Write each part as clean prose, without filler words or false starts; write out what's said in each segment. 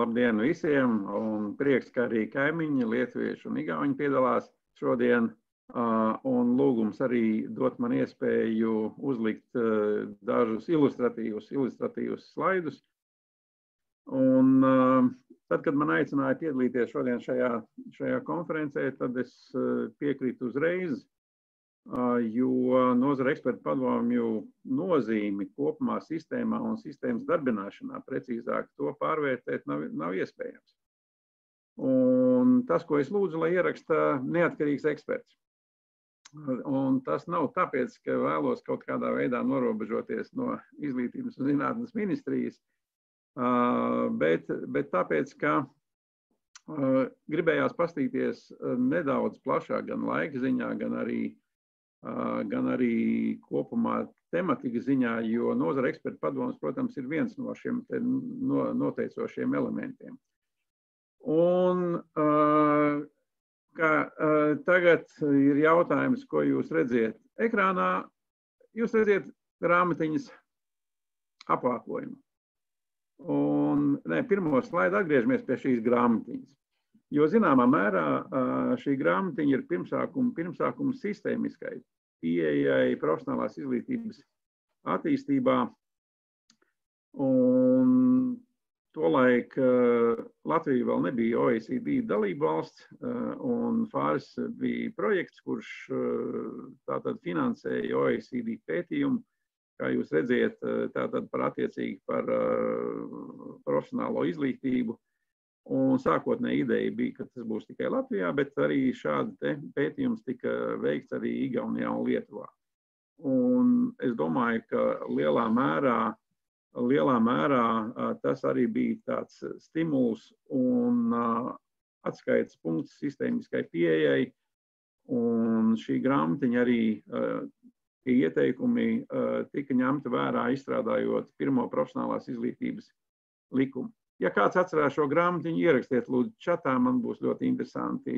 Labdien visiem, un prieks, ka arī kaimiņi, lietuvieši un igauņi piedalās šodien, un lūgums arī dot man iespēju uzlikt dažus ilustratīvus slaidus. Un tad, kad man aicināja piedalīties šodien šajā konferencē, tad es piekrītu uzreiz, jo nozara ekspertu padomju nozīmi kopumā sistēmā un sistēmas darbināšanā, precīzāk to pārvērtēt nav iespējams. Un tas, ko es lūdzu, lai ieraksta neatkarīgs eksperts. Un tas nav tāpēc, ka vēlos kaut kādā veidā norobežoties no Izglītības un zinātnes ministrijas, bet tāpēc, ka gribējās pastīties nedaudz plašāk gan laika ziņā, gan arī kopumā tematikas ziņā, jo nozara ekspertu padoms, protams, ir viens no šiem noteicošiem elementiem. Un tagad ir jautājums, ko jūs redziet ekrānā. Jūs redziet grāmatiņas apvākojumu. Un pirmo slaidu atgriežamies pie šīs grāmatiņas. Jo zināmā mērā šī grāmatiņa ir pirmsākums sistēmiskai pieejai profesionālās izglītības attīstībā. Un tolaik Latvija vēl nebija OECD dalība valsts, un FARS bija projekts, kurš tātad finansēja OECD pētījumu, kā jūs redziet, tātad attiecīgi par profesionālo izglītību. Un sākotnēji ideja bija, ka tas būs tikai Latvijā, bet arī šādi pētījums tika veikts arī Igaunijā un Lietuvā. Un es domāju, ka lielā mērā tas arī bija tāds stimuls un atskaites punkts sistēmiskai pieejai. Un šī grāmatiņa arī ieteikumi tika ņemti vērā, izstrādājot pirmo profesionālās izglītības likumu. Ja kāds atcerās šo grāmatiņu, ierakstiet lūdzu čatā, man būs ļoti interesanti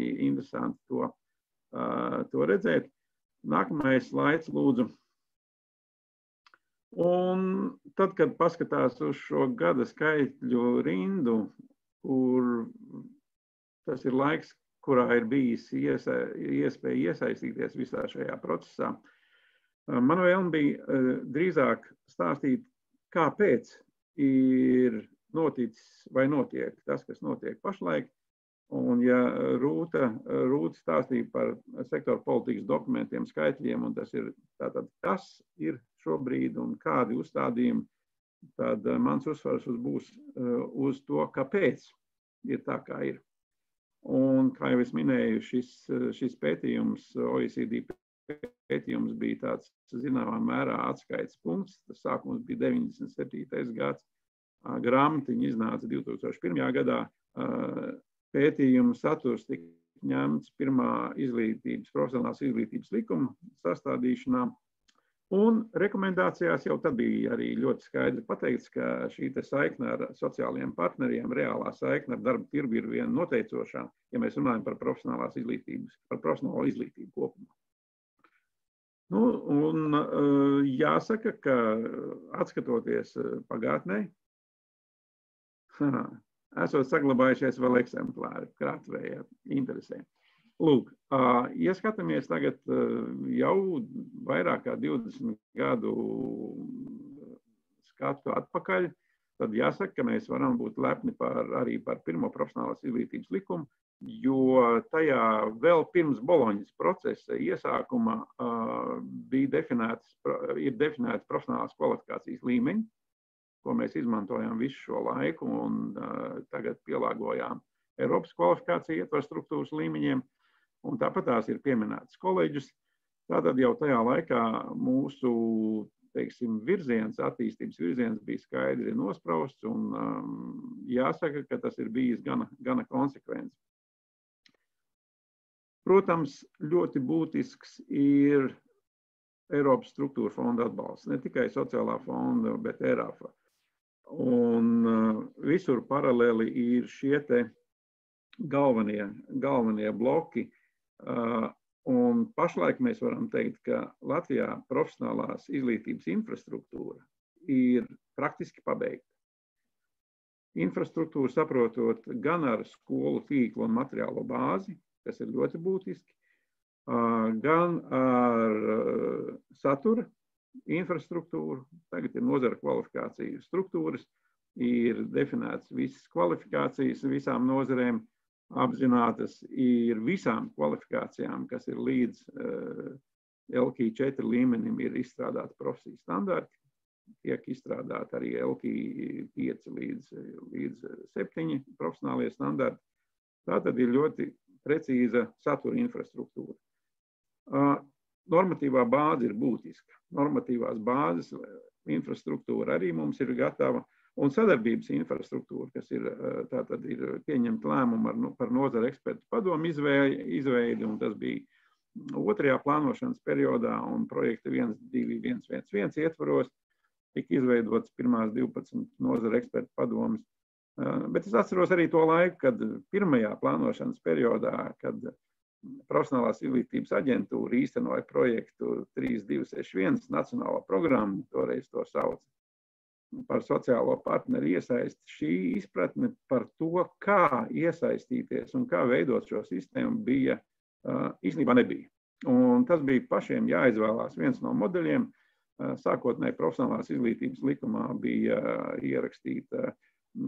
to redzēt. Nākamais slaids, lūdzu. Un tad, kad paskatās uz šo gada skaitļu rindu, kur tas ir laiks, kurā ir bijis iespēja iesaistīties visā šajā procesā, man vēlme bija drīzāk stāstīt, kāpēc ir noticis vai notiek tas, kas notiek pašlaik. Un ja Rūta stāstīja par sektoru politikas dokumentiem, skaitļiem, un tas ir tātad, kas ir šobrīd un kādi uzstādījumi, tad mans uzsvars būs uz to, kāpēc ir tā, kā ir. Un, kā jau es minēju, šis pētījums, OECD pētījums bija tāds, zināmā mērā, atskaites punkts. Tas sākums bija 97. gads. Grāmatiņa iznāca 2001. gadā. Pētījuma saturs tika ņemts pirmā profesionālās izglītības likuma sastādīšanā. Un rekomendācijās jau tad bija arī ļoti skaidri pateikts, ka šī saikne ar sociālajiem partneriem, reālā saikne ar darba tirgu ir viena noteicošā, ja mēs runājam par profesionālo izglītību kopumā. Nu, un jāsaka, ka atskatoties pagātnē, esot saglabājušies vēl eksemplāri krātuvējā interesē. Lūk, ja skatāmies tagad jau vairāk kā 20 gadu skatu atpakaļ, tad jāsaka, ka mēs varam būt lepni arī par pirmo profesionālās izglītības likumu, jo tajā vēl pirms Boloņas procesa iesākuma ir definēts profesionālās kvalifikācijas līmeņi, ko mēs izmantojām visu šo laiku un tagad pielāgojām Eiropas kvalifikāciju ietvaru struktūras līmeņiem, un tāpat tās ir pieminētas koledžas. Tātad jau tajā laikā mūsu, teiksim, attīstības virziens bija skaidri nosprausts, un jāsaka, ka tas ir bijis gana konsekvents. Protams, ļoti būtisks ir Eiropas struktūra fonda atbalsts, ne tikai sociālā fonda, bet ERAFA. Un visur paralēli ir šie te galvenie bloki. Un pašlaik mēs varam teikt, ka Latvijā profesionālās izglītības infrastruktūra ir praktiski pabeigta. infrastruktūru, saprotot gan ar skolu tīklu un materiālo bāzi, kas ir ļoti būtiski, gan ar satura infrastruktūru. Tagad ir nozara kvalifikāciju struktūras, ir definētas visas kvalifikācijas visām nozarēm, apzinātas ir visām kvalifikācijām, kas ir līdz LK 4 līmenim, ir izstrādāti profesiju standarti, tiek izstrādāti arī LK 5 līdz 7 profesionālie standarti. Tā tad ir ļoti precīza satura infrastruktūra. Normatīvā bāze ir būtiska. Normatīvās bāzes infrastruktūra arī mums ir gatava. Un sadarbības infrastruktūra, kas ir, tātad ir pieņemt lēmumu par nozara ekspertu padomu izveidi, un tas bija 2. plānošanas periodā, un projekta 1.2.1.1.1 ietvaros tika izveidotas pirmās 12 nozara ekspertu padomas. Bet es atceros arī to laiku, kad 1. plānošanas periodā, kad Profesionālās izglītības aģentūra īstenoja projektu 3261 nacionālo programmu, toreiz to sauc par sociālo partneru iesaisti. Šī izpratne par to, kā iesaistīties un kā veidot šo sistēmu, bija īstenībā nebija. Un tas bija pašiem jāizvēlās viens no modeļiem. Sākotnēji profesionālās izglītības likumā bija ierakstīta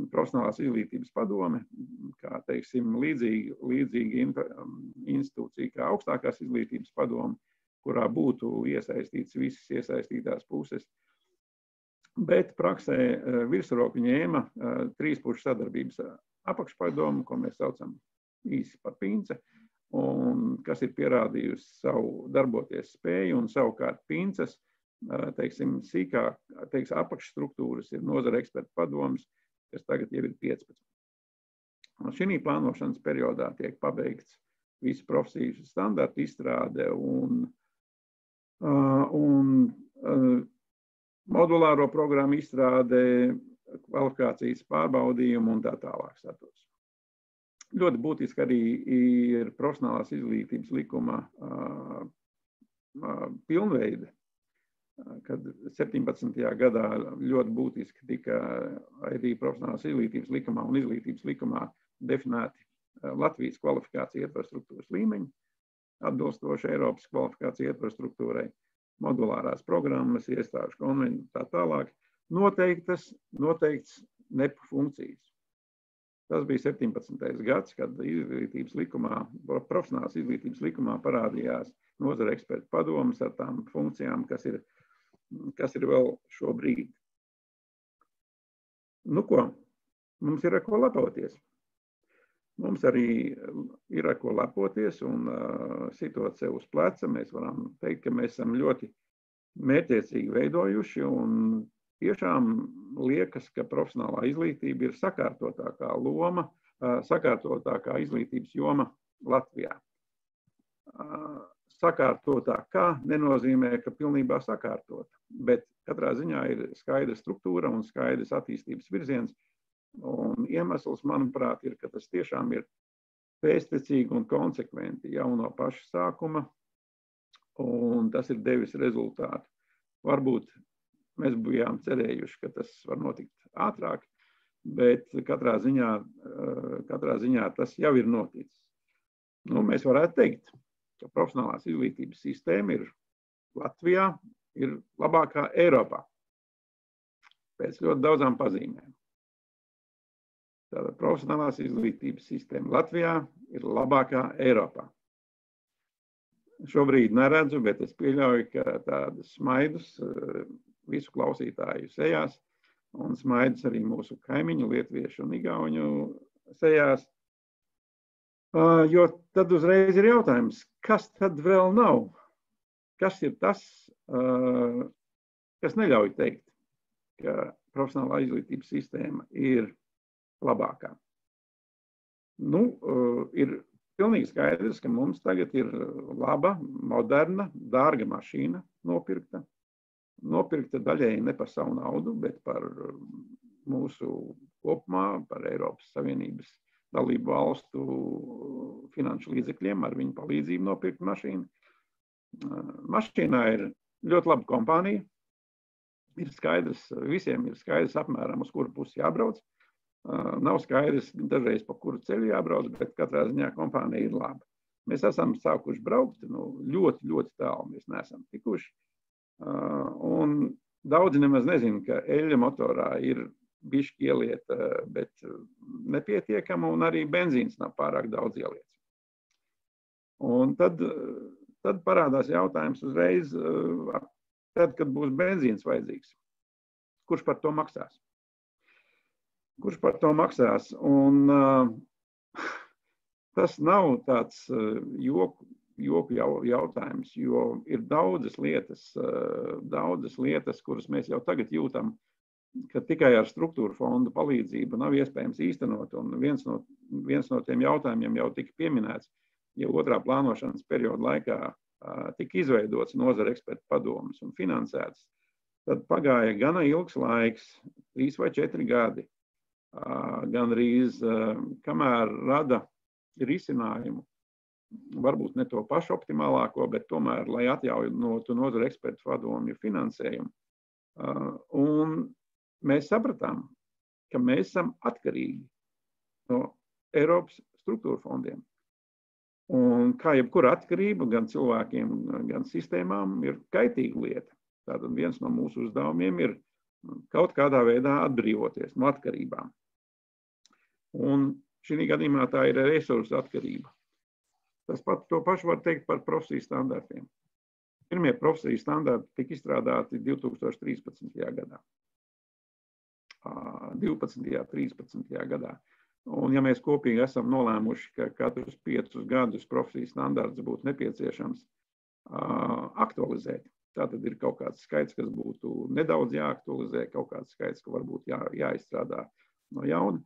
profesionālās izglītības padome, kā teiksim, līdzīga institūcija kā augstākās izglītības padome, kurā būtu iesaistīts visas iesaistītās puses. Bet praksē virsroku ņēma trīspušu sadarbības apakšpadomu, ko mēs saucam īsi par pince, un kas ir pierādījusi savu darboties spēju, un savukārt pinces, teiksim, sīkāk, teiksim, apakšstruktūras ir nozara ekspertu padomas, kas tagad jau ir 15. Šī plānošanas periodā tiek pabeigts visu profesiju standartu izstrāde un modulāro programmu izstrāde, kvalifikācijas pārbaudījumu un tā tālāk saturs. Ļoti būtiski arī ir profesionālās izglītības likuma pilnveide, kad 17. gadā ļoti būtiski tika arī profesionālās izglītības likumā un izglītības likumā definēti Latvijas kvalifikācija infrastruktūras līmeņi, atbilstoši Eiropas kvalifikācija infrastruktūrai, modulārās programmas, iestāžu konvenciju tā tālāk, noteikts NEP funkcijas. Tas bija 17. gads, kad izglītības likumā, profesionālās izglītības likumā parādījās nozara ekspertu padomas ar tām funkcijām, kas ir vēl šobrīd. Nu ko, mums ir ar ko lepoties. Mums arī ir ar ko lepoties un sitot sev uz pleca. Mēs varam teikt, ka mēs esam ļoti mērķiecīgi veidojuši un tiešām liekas, ka profesionālā izglītība ir sakārtotākā loma, sakārtotākā izglītības joma Latvijā. Sakārtotākā nenozīmē, ka pilnībā sakārtota, bet katrā ziņā ir skaidra struktūra un skaidrs attīstības virziens. Un iemesls, manuprāt, ir, ka tas tiešām ir pēctecīgi un konsekventi jau no paša sākuma, un tas ir devis rezultātu. Varbūt mēs bijām cerējuši, ka tas var notikt ātrāk, bet katrā ziņā tas jau ir noticis. Nu, mēs varētu teikt, ka profesionālās izglītības sistēma ir Latvijā ir labākā Eiropā pēc ļoti daudzām pazīmēm. Tātad profesionālās izglītības sistēma Latvijā ir labākā Eiropā. Šobrīd neredzu, bet es pieļauju, ka tādas smaidus visu klausītāju sejās un smaidus arī mūsu kaimiņu lietuviešu un igauņu sejās. Jo tad uzreiz ir jautājums, kas tad vēl nav? Kas ir tas, kas neļauj teikt, ka profesionālā izglītības sistēma ir labākā? Nu, ir pilnīgi skaidrs, ka mums tagad ir laba, moderna, dārga mašīna nopirkta. Nopirkta daļēji ne par savu naudu, bet par mūsu kopumā, par Eiropas Savienības dalību valstu finanšu līdzekļiem, ar viņu palīdzību nopirkt mašīnu. Mašīnā ir ļoti laba kompānija. Ir skaidrs, visiem ir skaidrs apmēram, uz kuru pusi jābrauc. Nav skaidrs dažreiz, pa kuru ceļu jābrauc, bet katrā ziņā kompānija ir laba. Mēs esam sākuši braukt, ļoti, ļoti tālu mēs neesam tikuši. Un daudzi nemaz nezina, ka eļļa motorā ir bišķi ielieta, bet nepietiekama, un arī benzīns nav pārāk daudz ieliets. Un tad parādās jautājums uzreiz, tad, kad būs benzīns vajadzīgs, kurš par to maksās? Kurš par to maksās? Un tas nav tāds joku jautājums, jo ir daudzas lietas, kuras mēs jau tagad jūtam, ka tikai ar struktūra fondu palīdzību nav iespējams īstenot, un viens no tiem jautājumiem jau tika pieminēts, ja otrā plānošanas perioda laikā tika izveidots nozara ekspertu padomas un finansēts, tad pagāja gana ilgs laiks, 3 vai 4 gadi, gandrīz, kamēr rada risinājumu, varbūt ne to pašu optimālāko, bet tomēr, lai atjaunotu nozara ekspertu padomju finansējumu. Un mēs sapratām, ka mēs esam atkarīgi no Eiropas struktūra fondiem. Un kā jebkura atkarība gan cilvēkiem, gan sistēmām ir kaitīga lieta. Tātad viens no mūsu uzdevumiem ir kaut kādā veidā atbrīvoties no atkarībām. Un šī gadījumā tā ir resursu atkarība. To pašu var teikt par profesiju standartiem. Pirmie profesiju standarti tika izstrādāti 2013. gadā. 12. 13. gadā. Un ja mēs kopīgi esam nolēmuši, ka katrus 5 gadus profesiju standarts būtu nepieciešams aktualizēt, tātad ir kaut kāds skaits, kas būtu nedaudz jāaktualizē, kaut kāds skaits, ka varbūt jāizstrādā no jauna.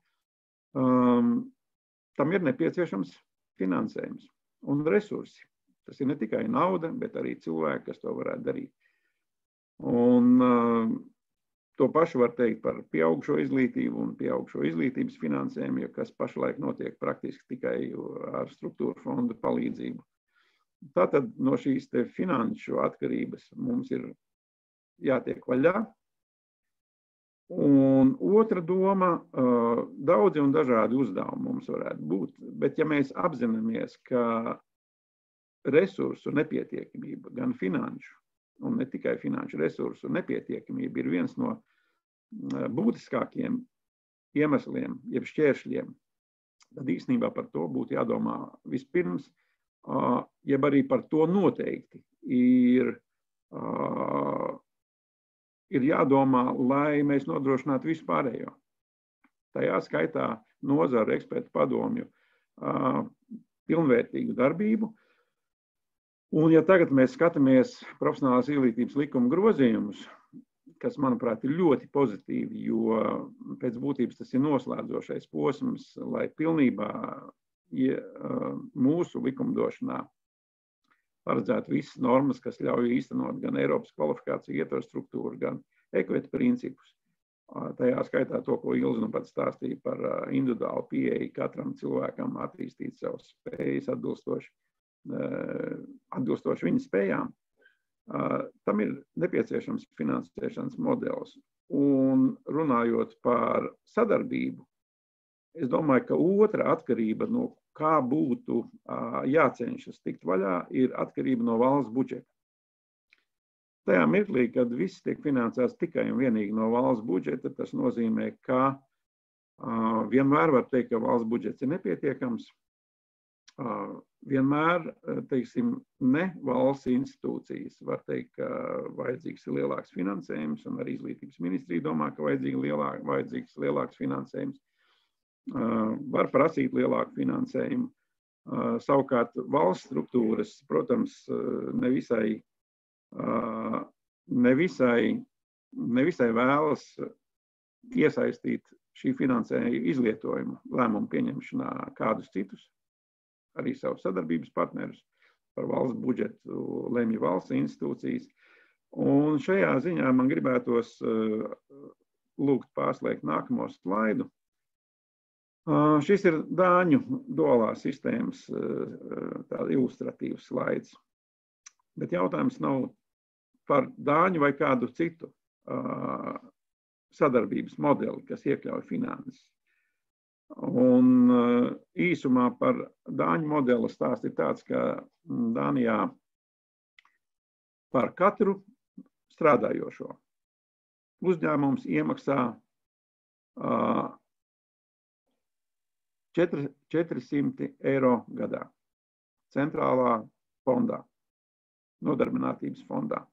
Tam ir nepieciešams finansējums un resursi. Tas ir ne tikai nauda, bet arī cilvēki, kas to varētu darīt. Un to pašu var teikt par pieaugušo izglītību un pieaugušo izglītības finansējumu, kas pašlaik notiek praktiski tikai ar struktūra fonda palīdzību. Tātad no šīs te finanšu atkarības mums ir jātiek vaļā. Un otra doma, daudzi un dažādi uzdevumi mums varētu būt, bet ja mēs apzināmies, ka resursu nepietiekamība, gan finanšu, un ne tikai finanšu resursu nepietiekamība ir viens no būtiskākiem iemesliem, jeb šķēršļiem, tad īstenībā par to būtu jādomā vispirms, jeb arī par to noteikti ir jādomā, lai mēs nodrošinātu visu pārējo. Tajā skaitā nozara ekspertu padomju pilnvērtīgu darbību. Un ja tagad mēs skatāmies profesionālās izglītības likuma grozījumus, kas, manuprāt, ir ļoti pozitīvi, jo pēc būtības tas ir noslēdzošais posms, lai pilnībā mūsu likumdošanā paredzētu visas normas, kas ļauj īstenot gan Eiropas kvalifikāciju ietvaru struktūru, gan ekvita principus. Tajā skaitā to, ko Ilze nu pat stāstīja par individuālu pieeju katram cilvēkam attīstīt savas spējas atbilstoši viņa spējām. Tam ir nepieciešams finansēšanas modelis. Un runājot par sadarbību, es domāju, ka otra atkarība, no kā būtu jācenšas tikt vaļā, ir atkarība no valsts budžeta. Tajā mirklī, kad viss tiek finansēts tikai un vienīgi no valsts budžeta, tas nozīmē, ka vienmēr var teikt, ka valsts budžets ir nepietiekams. Vienmēr, teiksim, ne valsts institūcijas var teikt, ka vajadzīgs ir lielāks finansējums, un arī izglītības ministrija domā, ka vajadzīgs lielāks finansējums. Var prasīt lielāku finansējumu. Savukārt valsts struktūras, protams, nevisai vēlas iesaistīt šī finansējuma izlietojumu lēmumu pieņemšanā kādus citus, arī savus sadarbības partnerus. Par valsts budžetu lemj valsts institūcijas. Un šajā ziņā man gribētos lūgt pārslēgt nākamo slaidu. Šis ir Dāņu duālās sistēmas tāda ilustratīvs slaids. Bet jautājums nav par Dāņu vai kādu citu sadarbības modeli, kas iekļauj finanses. Un īsumā par Dāņu modeli stāsts ir tāds, ka Dānijā par katru strādājošo uzņēmums iemaksā 400 eiro gadā centrālā fondā, nodarbinātības fondā.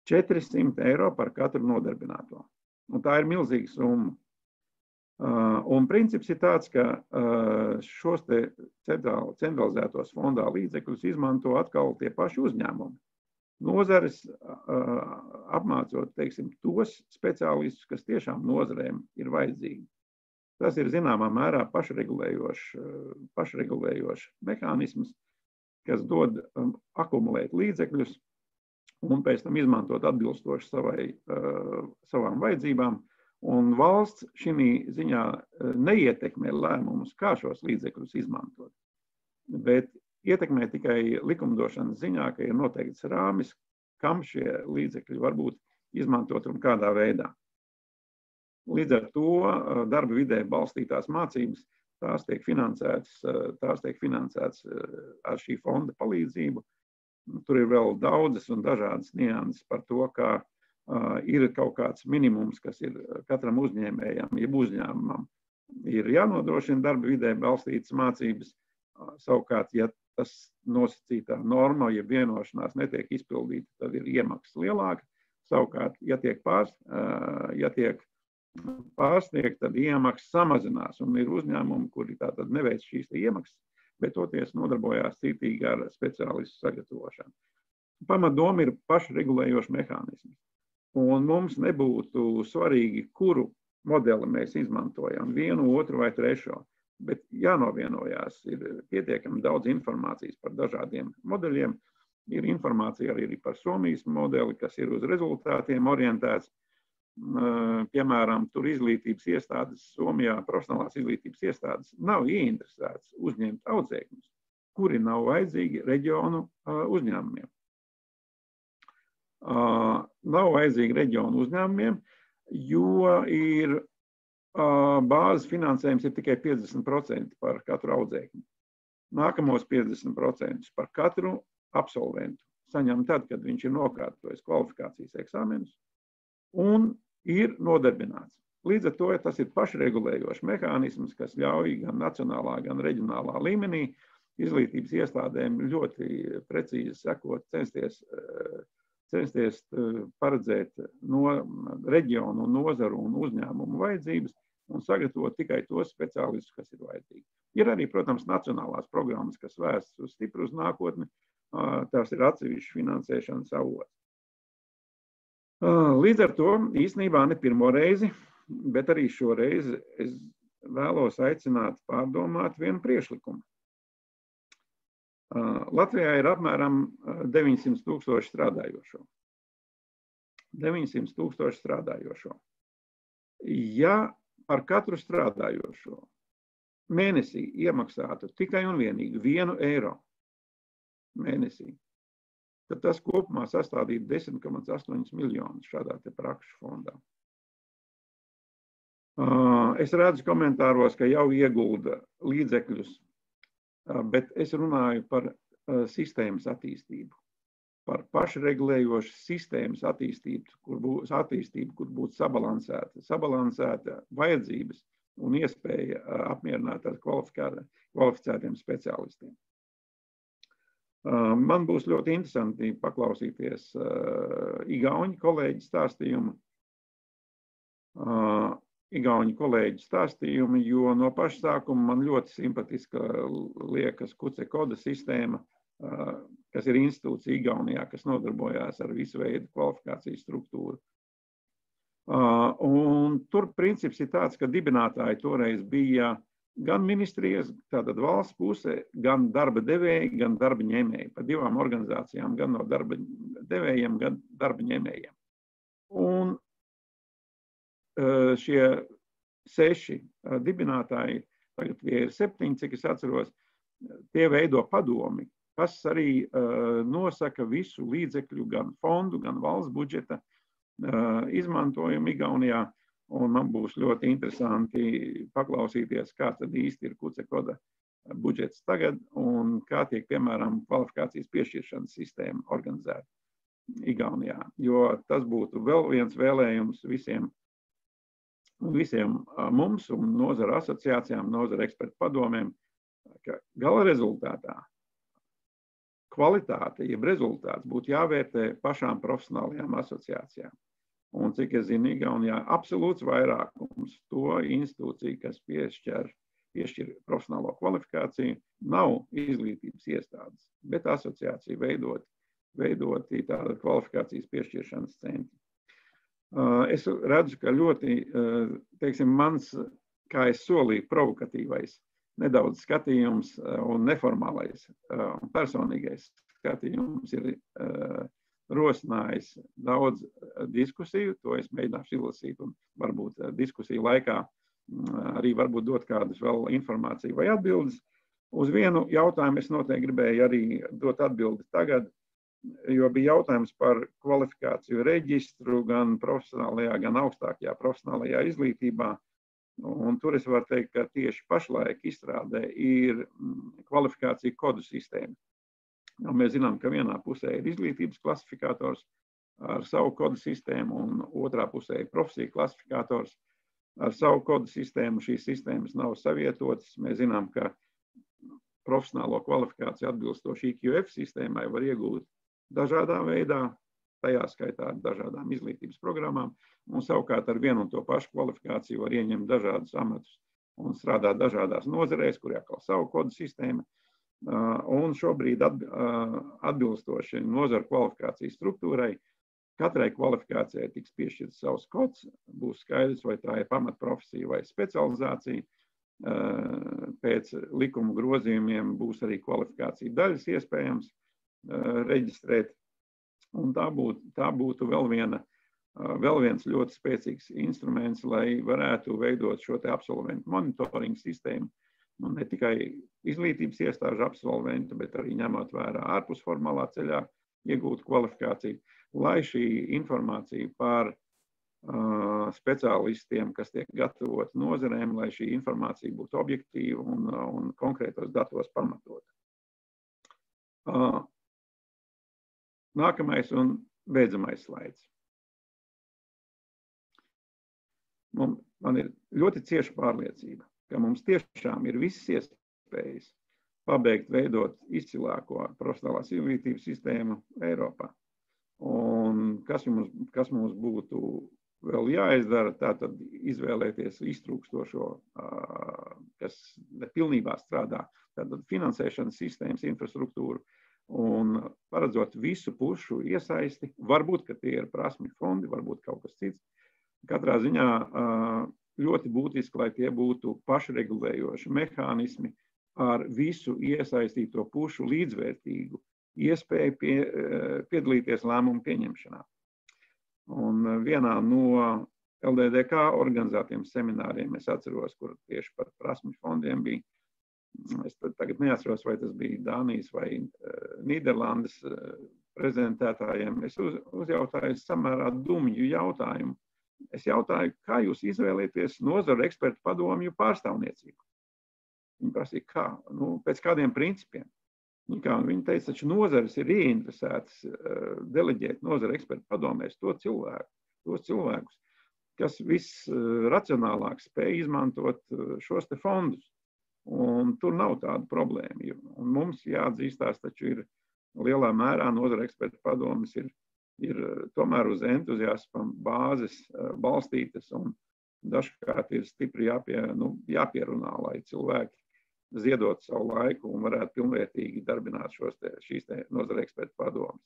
400 eiro par katru nodarbināto. Un tā ir milzīga summa. Un princips ir tāds, ka šos te centralizētos fondā līdzekļus izmanto atkal tie paši uzņēmumi. Nozares apmācot, teiksim, tos speciālistus, kas tiešām nozarēm ir vajadzīgi. Tas ir zināmā mērā pašregulējošs mehānisms, kas dod akumulēt līdzekļus un pēc tam izmantot atbilstoši savām vajadzībām. Un valsts šī ziņā neietekmē lēmumus, kā šos līdzekļus izmantot, bet ietekmē tikai likumdošanas ziņā, ka ir noteikts rāmis, kam šie līdzekļi var būt izmantot un kādā veidā. Līdz ar to darba vidē balstītās mācības, tās tiek finansētas ar šī fonda palīdzību. Tur ir vēl daudzas un dažādas nianses par to, kā ir kaut kāds minimums, kas ir katram uzņēmējam, jeb uzņēmumam, ir jānodrošina darba vidē balstītas mācības. Savukārt, ja tas nosacītā norma, ja vienošanās netiek izpildīta, tad ir iemaksas lielāka. Savukārt, ja tiek pārsniegt, tad iemaksas samazinās. Un ir uzņēmumi, kuri tātad neveic šīs iemaksas, bet toties nodarbojās citīgi ar speciālistu sagatavošanu. Pamatdoma ir pašregulējošs mehānisms. Un mums nebūtu svarīgi, kuru modeli mēs izmantojam, vienu, otru vai trešo, bet jānovienojās, ir pietiekami daudz informācijas par dažādiem modeļiem. Ir informācija arī par Somijas modeli, kas ir uz rezultātiem orientēts. Piemēram, tur izglītības iestādes, Somijā profesionālās izglītības iestādes nav ieinteresētas uzņemt audzēkņus, kuri nav vajadzīgi reģionu uzņēmumiem. Nav vajadzīgi reģionu uzņēmumiem, jo ir bāzes finansējums ir tikai 50% par katru audzēkņu. Nākamos 50% par katru absolventu saņem tad, kad viņš ir nokārtojis kvalifikācijas eksāmenus un ir nodarbināts. Līdz ar to tas ir pašregulējošs mehānisms, kas ļauj gan nacionālā, gan reģionālā līmenī izglītības iestādēm ļoti precīzi sekot, censties paredzēt no reģionu, nozaru un uzņēmumu vajadzības un sagatavot tikai tos speciālistus, kas ir vajadzīgi. Ir arī, protams, nacionālās programmas, kas vērstas uz stipru uz nākotni, tās ir atsevišķi finansēšanas avots. Līdz ar to īstenībā ne pirmo reizi, bet arī šoreiz es vēlos aicināt pārdomāt vienu priekšlikumu. Latvijā ir apmēram 900 000 strādājošo. 900 000 strādājošo. Ja par katru strādājošo mēnesī iemaksātu tikai un vienīgi 1 eiro mēnesī, tad tas kopumā sastādītu 10,8 miljonus šādā te prakšu fondā. Es redzu komentāros, ka jau iegulda līdzekļus, bet es runāju par sistēmas attīstību, par pašregulējošu sistēmas attīstību, kur būtu sabalansēta vajadzības un iespēja apmierināt ar kvalificētiem speciālistiem. Man būs ļoti interesanti paklausīties igauņu kolēģi stāstījumu, jo no paša sākuma man ļoti simpatiska liekas Kucekoda sistēma, kas ir institūts Igaunijā, kas nodarbojās ar visu veidu kvalifikācijas struktūru. Un tur princips ir tāds, ka dibinātāji toreiz bija gan ministrijas, tātad valsts puse, gan darba devēji, gan darba ņēmēji. Pa divām organizācijām, gan no darba devējiem, gan darba ņēmējiem. Un šie 6 dibinātāji, tagad tie ir 7, cik es atceros, tie veido padomi, kas arī nosaka visu līdzekļu, gan fondu, gan valsts budžeta izmantojumu Igaunijā. un man būs ļoti interesanti paklausīties, kā tad īsti ir Kucekoda budžets tagad un kā tiek, piemēram, kvalifikācijas piešķiršanas sistēma organizēta Igaunijā, jo tas būtu vēl viens vēlējums visiem mums un nozara asociācijām, nozara ekspertu padomiem, ka gala rezultātā kvalitāte, jeb rezultāts būtu jāvērtē pašām profesionālajām asociācijām. Un, cik es zinu, Igaunijā absolūts vairākums to institūciju, kas piešķir profesionālo kvalifikāciju, nav izglītības iestādes, bet asociācija veidoti tāda kvalifikācijas piešķiršanas centri. Es redzu, ka ļoti, teiksim, mans, kā es solīju, provokatīvais nedaudz skatījums un neformālais un personīgais skatījums ir rosinājis daudz diskusiju, to es mēģināšu izlasīt un varbūt diskusiju laikā arī varbūt dot kādus vēl informāciju vai atbildes. Uz vienu jautājumu es noteikti gribēju arī dot atbildi tagad, jo bija jautājums par kvalifikāciju reģistru gan profesionālajā, gan augstākajā profesionālajā izglītībā. Un tur es varu teikt, ka tieši pašlaik izstrādē ir kvalifikācija kodu sistēma. Mēs zinām, ka vienā pusē ir izglītības klasifikators ar savu kodu sistēmu un otrā pusē ir profesija klasifikators ar savu kodu sistēmu. Šīs sistēmas nav savietotas. Mēs zinām, ka profesionālo kvalifikāciju atbilstoši IQF sistēmai var iegūt dažādā veidā, tajā skaitā ar dažādām izglītības programmām, un savukārt ar vienu un to pašu kvalifikāciju var ieņemt dažādus amatus un strādāt dažādās nozarēs, kur jākal savu kodu sistēmu. Un šobrīd atbilstoši nozaru kvalifikācijas struktūrai, katrai kvalifikācijai tiks piešķirts savs kods, būs skaidrs, vai tā ir pamatprofesija vai specializācija. Pēc likuma grozījumiem būs arī kvalifikācija daļas iespējams reģistrēt. Un tā būtu vēl viens ļoti spēcīgs instruments, lai varētu veidot šo te absolventu monitoringu sistēmu. Ne tikai izglītības iestāžu absolventu, bet arī ņemot vērā ārpus formālā ceļā iegūtu kvalifikāciju, lai šī informācija par speciālistiem, kas tiek gatavoti nozarēm, lai šī informācija būtu objektīva un konkrētos datos pamatota. Nākamais un beidzamais slaids. Man ir ļoti cieša pārliecība, ka mums tiešām ir visas iespējas pabeigt veidot izcilāko profesionālās izglītības sistēmu Eiropā. Un kas mums būtu vēl jāizdara, tātad izvēlēties iztrūkstošo, kas nepilnībā strādā, tātad finansēšanas sistēmas infrastruktūru, un paredzot visu pušu iesaisti, varbūt, ka tie ir prasmju fondi, varbūt kaut kas cits. Katrā ziņā ļoti būtiski, lai tie būtu pašregulējoši mehānismi ar visu iesaistīto pušu līdzvērtīgu iespēju piedalīties lēmumu pieņemšanā. Un vienā no LDDK organizētiem semināriem es atceros, kur tieši par prasmju fondiem bija. Es tagad neatceros, vai tas bija Dānijas vai Nīderlandes prezentētājiem. Es uzjautāju samērā dumju jautājumu. Es jautāju, kā jūs izvēlēties nozaru ekspertu padomju pārstāvniecību? Viņi prasīja, kā? Pēc kādiem principiem? Viņi teica, taču nozares ir ieinteresētas deleģēt nozaru ekspertu padomēs tos cilvēkus, kas visracionālāk spēj izmantot šos te fondus. Un tur nav tāda problēma. Un mums jāatzīstās, taču ir lielā mērā nozara ekspertu padomes ir tomēr uz entuziasma bāzes balstītas un dažkārt ir stipri jāpierunā, lai cilvēki ziedot savu laiku un varētu pilnvērtīgi darbināt šīs nozara ekspertu padomes.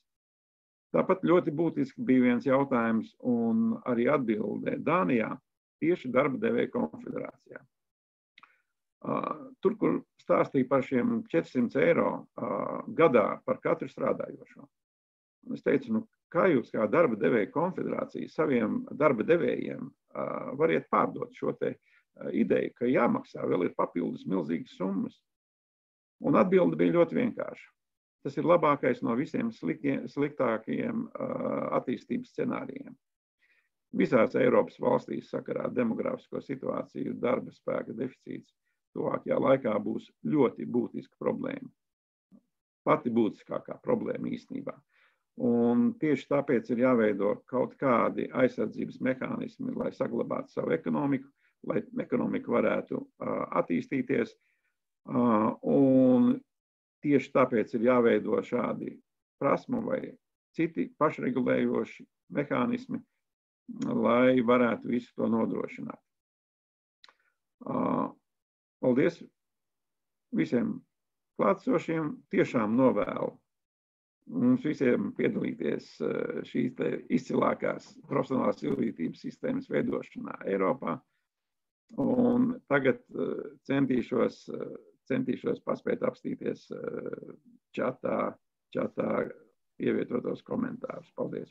Tāpat ļoti būtiski bija viens jautājums un arī atbilde Dānijā tieši darba devēju konfederācijā. Tur, kur stāstīja par šiem 400 eiro gadā par katru strādājošo. Es teicu, kā jūs kā darba devēja konfederācija saviem darba devējiem variet pārdot šo te ideju, ka jāmaksā vēl ir papildus milzīgas summas. Un atbilde bija ļoti vienkārša. Tas ir labākais no visiem sliktākajiem attīstības scenārijiem. visās Eiropas valstīs sakarā ar demografisko situāciju darba spēka deficīts tuvākajā laikā būs ļoti būtiska problēma. Pati būtiskākā problēma īstenībā. Un tieši tāpēc ir jāveido kaut kādi aizsardzības mehānismi, lai saglabātu savu ekonomiku, lai ekonomika varētu attīstīties. Un tieši tāpēc ir jāveido šādi prasmu vai citi pašregulējoši mehānismi, lai varētu visu to nodrošināt. Paldies visiem klātsošiem, tiešām novēlu mums visiem piedalīties šīs izcilākās profesionālās izglītības sistēmas veidošanā Eiropā. Un tagad centīšos paspēt apstīties čatā ievietotos komentārus. Paldies!